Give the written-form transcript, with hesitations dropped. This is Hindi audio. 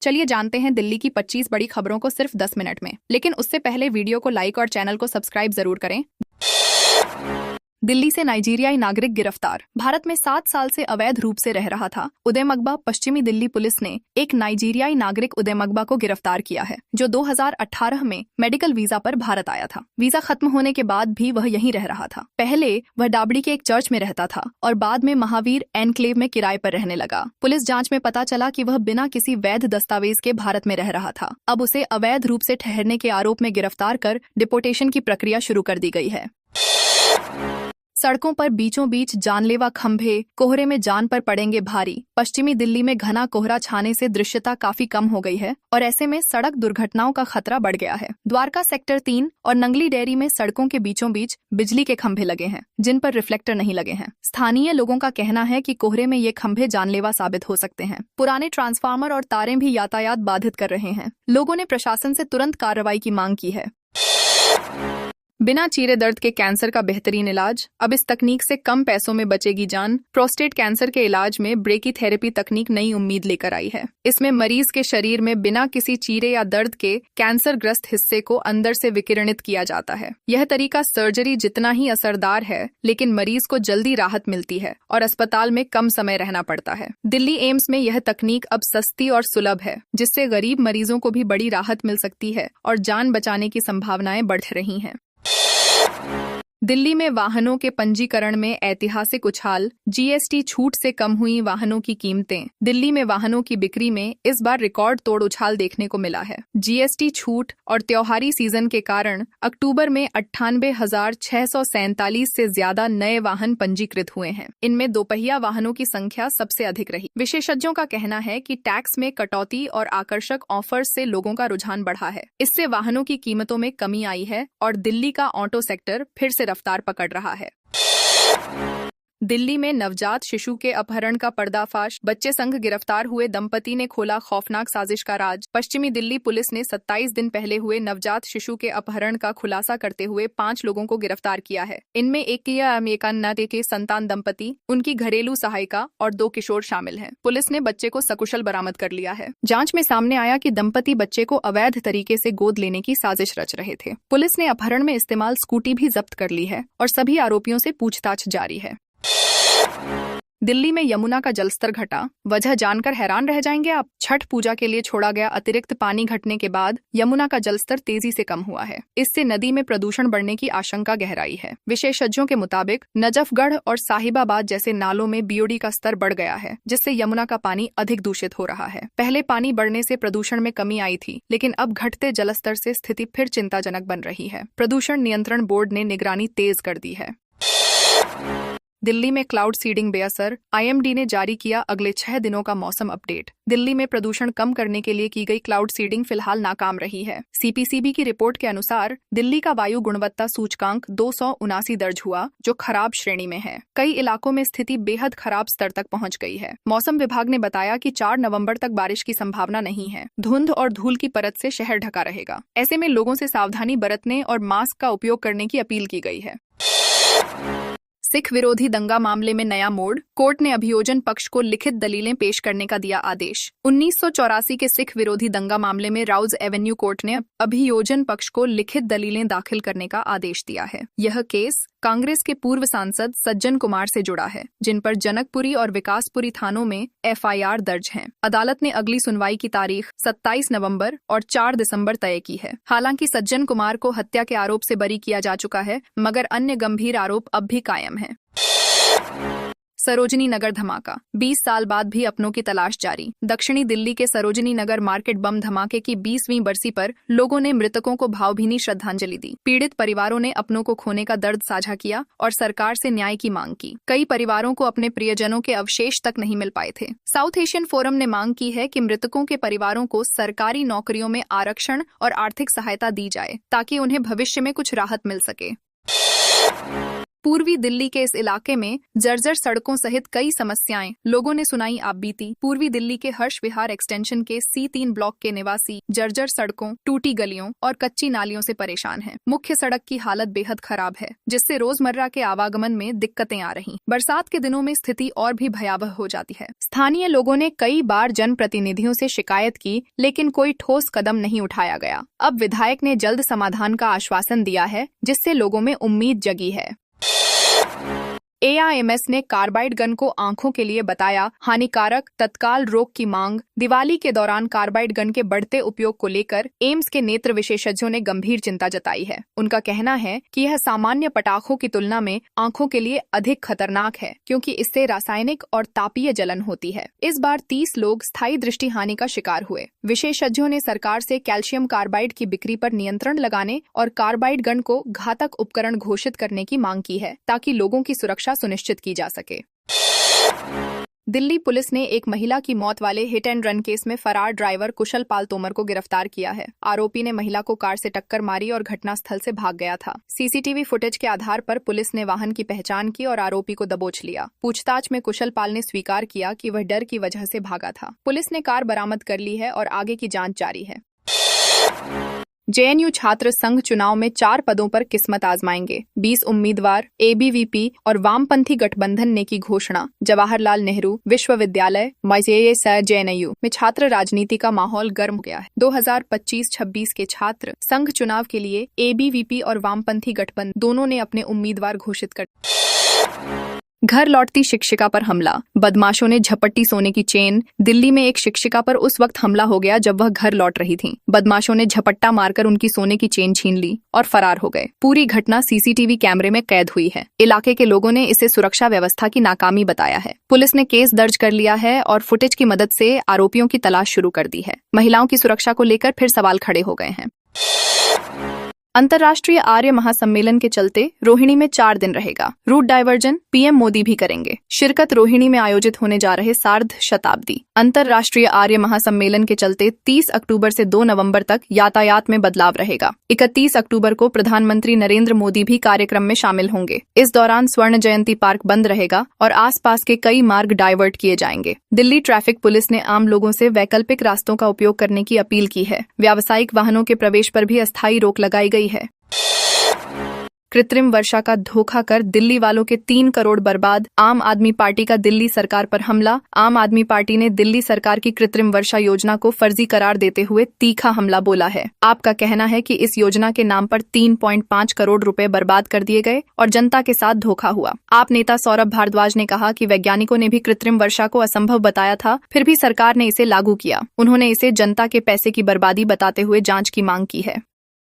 चलिए जानते हैं दिल्ली की 25 बड़ी खबरों को सिर्फ 10 मिनट में। लेकिन उससे पहले वीडियो को लाइक और चैनल को सब्सक्राइब जरूर करें। दिल्ली से नाइजीरियाई नागरिक गिरफ्तार। भारत में 7 साल से अवैध रूप से रह रहा था उदय मगबा। पश्चिमी दिल्ली पुलिस ने एक नाइजीरियाई नागरिक उदय मगबा को गिरफ्तार किया है, जो 2018 में मेडिकल वीजा पर भारत आया था। वीजा खत्म होने के बाद भी वह यहीं रह रहा था। पहले वह डाबड़ी के एक चर्च में रहता था और बाद में महावीर एनक्लेव में किराए पर रहने लगा। पुलिस जांच में पता चला कि वह बिना किसी वैध दस्तावेज के भारत में रह रहा था। अब उसे अवैध रूप से ठहरने के आरोप में गिरफ्तार कर डिपोर्टेशन की प्रक्रिया शुरू कर दी गई है। सड़कों पर बीचों बीच जानलेवा खंभे, कोहरे में जान पर पड़ेंगे भारी। पश्चिमी दिल्ली में घना कोहरा छाने से दृश्यता काफी कम हो गई है और ऐसे में सड़क दुर्घटनाओं का खतरा बढ़ गया है। द्वारका सेक्टर 3 और नंगली डेयरी में सड़कों के बीचों बीच बिजली के खंभे लगे हैं, जिन पर रिफ्लेक्टर नहीं लगे हैं। स्थानीय लोगों का कहना है कि कोहरे में ये खंभे जानलेवा साबित हो सकते हैं। पुराने ट्रांसफार्मर और तारें भी यातायात बाधित कर रहे हैं। लोगों ने प्रशासन से तुरंत कार्रवाई की मांग की है। बिना चीरे दर्द के कैंसर का बेहतरीन इलाज। अब इस तकनीक से कम पैसों में बचेगी जान। प्रोस्टेट कैंसर के इलाज में ब्रेकीथेरेपी तकनीक नई उम्मीद लेकर आई है। इसमें मरीज के शरीर में बिना किसी चीरे या दर्द के कैंसर ग्रस्त हिस्से को अंदर से विकिरणित किया जाता है। यह तरीका सर्जरी जितना ही असरदार है, लेकिन मरीज को जल्दी राहत मिलती है और अस्पताल में कम समय रहना पड़ता है। दिल्ली एम्स में यह तकनीक अब सस्ती और सुलभ है, जिससे गरीब मरीजों को भी बड़ी राहत मिल सकती है और जान बचाने की संभावनाएं बढ़ रही हैं। दिल्ली में वाहनों के पंजीकरण में ऐतिहासिक उछाल। जीएसटी छूट से कम हुई वाहनों की कीमतें। दिल्ली में वाहनों की बिक्री में इस बार रिकॉर्ड तोड़ उछाल देखने को मिला है। जीएसटी छूट और त्योहारी सीजन के कारण अक्टूबर में 98,647 से ज्यादा नए वाहन पंजीकृत हुए हैं। इनमें दोपहिया वाहनों की संख्या सबसे अधिक रही। विशेषज्ञों का कहना है कि टैक्स में कटौती और आकर्षक ऑफर्स से लोगों का रुझान बढ़ा है। इससे वाहनों की कीमतों में कमी आई है और दिल्ली का ऑटो सेक्टर फिर से रफ्तार पकड़ रहा है। दिल्ली में नवजात शिशु के अपहरण का पर्दाफाश। बच्चे संग गिरफ्तार हुए दंपति ने खोला खौफनाक साजिश का राज। पश्चिमी दिल्ली पुलिस ने 27 दिन पहले हुए नवजात शिशु के अपहरण का खुलासा करते हुए 5 लोगों को गिरफ्तार किया है। इनमें एक अमेरिकन के संतान दंपति, उनकी घरेलू सहायिका और 2 किशोर शामिल हैं। पुलिस ने बच्चे को सकुशल बरामद कर लिया है। जांच में सामने आया कि दंपति बच्चे को अवैध तरीके से गोद लेने की साजिश रच रहे थे। पुलिस ने अपहरण में इस्तेमाल स्कूटी भी जब्त कर ली है और सभी आरोपियों से पूछताछ जारी है। दिल्ली में यमुना का जलस्तर घटा। वजह जानकर हैरान रह जाएंगे आप। छठ पूजा के लिए छोड़ा गया अतिरिक्त पानी घटने के बाद यमुना का जलस्तर तेजी से कम हुआ है। इससे नदी में प्रदूषण बढ़ने की आशंका गहराई है। विशेषज्ञों के मुताबिक नजफगढ़ और साहिबाबाद जैसे नालों में बीओडी का स्तर बढ़ गया है, जिससे यमुना का पानी अधिक दूषित हो रहा है। पहले पानी बढ़ने से प्रदूषण में कमी आई थी, लेकिन अब घटते जलस्तर से स्थिति फिर चिंताजनक बन रही है। प्रदूषण नियंत्रण बोर्ड ने निगरानी तेज कर दी है। दिल्ली में क्लाउड सीडिंग बेअसर। आईएमडी ने जारी किया अगले 6 दिनों का मौसम अपडेट। दिल्ली में प्रदूषण कम करने के लिए की गई क्लाउड सीडिंग फिलहाल नाकाम रही है। सीपीसीबी की रिपोर्ट के अनुसार दिल्ली का वायु गुणवत्ता सूचकांक 279 दर्ज हुआ, जो खराब श्रेणी में है। कई इलाकों में स्थिति बेहद खराब स्तर तक पहुंच गई है। मौसम विभाग ने बताया कि 4 नवंबर तक बारिश की संभावना नहीं है। धुंध और धूल की परत से शहर ढका रहेगा। ऐसे में लोगों से सावधानी बरतने और मास्क का उपयोग करने की अपील की गई है। सिख विरोधी दंगा मामले में नया मोड़। कोर्ट ने अभियोजन पक्ष को लिखित दलीलें पेश करने का दिया आदेश। 1984 के सिख विरोधी दंगा मामले में राउज एवेन्यू कोर्ट ने अभियोजन पक्ष को लिखित दलीलें दाखिल करने का आदेश दिया है। यह केस कांग्रेस के पूर्व सांसद सज्जन कुमार से जुड़ा है, जिन पर जनकपुरी और विकासपुरी थानों में एफआईआर दर्ज हैं। अदालत ने अगली सुनवाई की तारीख 27 नवंबर और 4 दिसंबर तय की है। हालांकि सज्जन कुमार को हत्या के आरोप से बरी किया जा चुका है, मगर अन्य गंभीर आरोप अब भी कायम है। सरोजनी नगर धमाका। 20 साल बाद भी अपनों की तलाश जारी। दक्षिणी दिल्ली के सरोजनी नगर मार्केट बम धमाके की 20वीं बरसी पर लोगों ने मृतकों को भावभीनी श्रद्धांजलि दी। पीड़ित परिवारों ने अपनों को खोने का दर्द साझा किया और सरकार से न्याय की मांग की। कई परिवारों को अपने प्रियजनों के अवशेष तक नहीं मिल पाए थे। साउथ एशियन फोरम ने मांग की है कि मृतकों के परिवारों को सरकारी नौकरियों में आरक्षण और आर्थिक सहायता दी जाए, ताकि उन्हें भविष्य में कुछ राहत मिल सके। पूर्वी दिल्ली के इस इलाके में जर्जर सड़कों सहित कई समस्याएं लोगों ने सुनाई आप बीती। पूर्वी दिल्ली के हर्ष विहार एक्सटेंशन के C3 ब्लॉक के निवासी जर्जर सड़कों, टूटी गलियों और कच्ची नालियों से परेशान हैं। मुख्य सड़क की हालत बेहद खराब है, जिससे रोजमर्रा के आवागमन में दिक्कतें आ रही। बरसात के दिनों में स्थिति और भी भयावह हो जाती है। स्थानीय लोगों ने कई बार जनप्रतिनिधियों से शिकायत की, लेकिन कोई ठोस कदम नहीं उठाया गया। अब विधायक ने जल्द समाधान का आश्वासन दिया है, जिससे लोगों में उम्मीद जगी है। AIMS ने कार्बाइड गन को आंखों के लिए बताया हानिकारक, तत्काल रोक की मांग। दिवाली के दौरान कार्बाइड गन के बढ़ते उपयोग को लेकर एम्स के नेत्र विशेषज्ञों ने गंभीर चिंता जताई है। उनका कहना है कि यह सामान्य पटाखों की तुलना में आंखों के लिए अधिक खतरनाक है, क्योंकि इससे रासायनिक और तापीय जलन होती है। इस बार 30 लोग स्थायी दृष्टि हानि का शिकार हुए। विशेषज्ञों ने सरकार से कैल्शियम कार्बाइड की बिक्री पर नियंत्रण लगाने और कार्बाइड गन को घातक उपकरण घोषित करने की मांग की है, ताकि लोगों की सुरक्षा सुनिश्चित की जा सके। दिल्ली पुलिस ने एक महिला की मौत वाले हिट एंड रन केस में फरार ड्राइवर कुशल पाल तोमर को गिरफ्तार किया है। आरोपी ने महिला को कार से टक्कर मारी और घटनास्थल से भाग गया था। CCTV फुटेज के आधार पर पुलिस ने वाहन की पहचान की और आरोपी को दबोच लिया। पूछताछ में कुशल पाल ने स्वीकार किया कि वह डर की वजह से भागा था। पुलिस ने कार बरामद कर ली है और आगे की जांच जारी है। JNU छात्र संघ चुनाव में 4 पदों पर किस्मत आजमाएंगे। 20 उम्मीदवार। ABVP और वामपंथी गठबंधन ने की घोषणा। जवाहरलाल नेहरू विश्वविद्यालय JNU में छात्र राजनीति का माहौल गर्म हो गया है। 2025-26 के छात्र संघ चुनाव के लिए ABVP और वामपंथी गठबंधन दोनों ने अपने उम्मीदवार घोषित कर। घर लौटती शिक्षिका पर हमला। बदमाशों ने झपट्टी सोने की चेन। दिल्ली में एक शिक्षिका पर उस वक्त हमला हो गया जब वह घर लौट रही थीं। बदमाशों ने झपट्टा मारकर उनकी सोने की चेन छीन ली और फरार हो गए। पूरी घटना CCTV कैमरे में कैद हुई है। इलाके के लोगों ने इसे सुरक्षा व्यवस्था की नाकामी बताया है। पुलिस ने केस दर्ज कर लिया है और फुटेज की मदद से आरोपियों की तलाश शुरू कर दी है। महिलाओं की सुरक्षा को लेकर फिर सवाल खड़े हो गए हैं। अंतर्राष्ट्रीय आर्य महासम्मेलन के चलते रोहिणी में 4 दिन रहेगा। रूट डाइवर्जन PM मोदी भी करेंगे। शिरकत रोहिणी में आयोजित होने जा रहे सार्ध शताब्दी अंतर्राष्ट्रीय आर्य महासम्मेलन के चलते 30 अक्टूबर से 2 नवंबर तक यातायात में बदलाव रहेगा। 31 अक्टूबर को प्रधानमंत्री नरेंद्र मोदी भी कार्यक्रम में शामिल होंगे। इस दौरान स्वर्ण जयंती पार्क बंद रहेगा और आसपास के कई मार्ग डाइवर्ट किए जाएंगे। दिल्ली ट्रैफिक पुलिस ने आम लोगों से वैकल्पिक रास्तों का उपयोग करने की अपील की है। व्यावसायिक वाहनों के प्रवेश पर भी अस्थायी रोक लगाई गई है। कृत्रिम वर्षा का धोखा कर दिल्ली वालों के 3 करोड़ बर्बाद। आम आदमी पार्टी का दिल्ली सरकार पर हमला। आम आदमी पार्टी ने दिल्ली सरकार की कृत्रिम वर्षा योजना को फर्जी करार देते हुए तीखा हमला बोला है। आपका कहना है कि इस योजना के नाम पर 3.5 करोड़ रुपए बर्बाद कर दिए गए और जनता के साथ धोखा हुआ। आप नेता सौरभ भारद्वाज ने कहा कि वैज्ञानिकों ने भी कृत्रिम वर्षा को असंभव बताया था, फिर भी सरकार ने इसे लागू किया। उन्होंने इसे जनता के पैसे की बर्बादी बताते हुए जांच की मांग की है।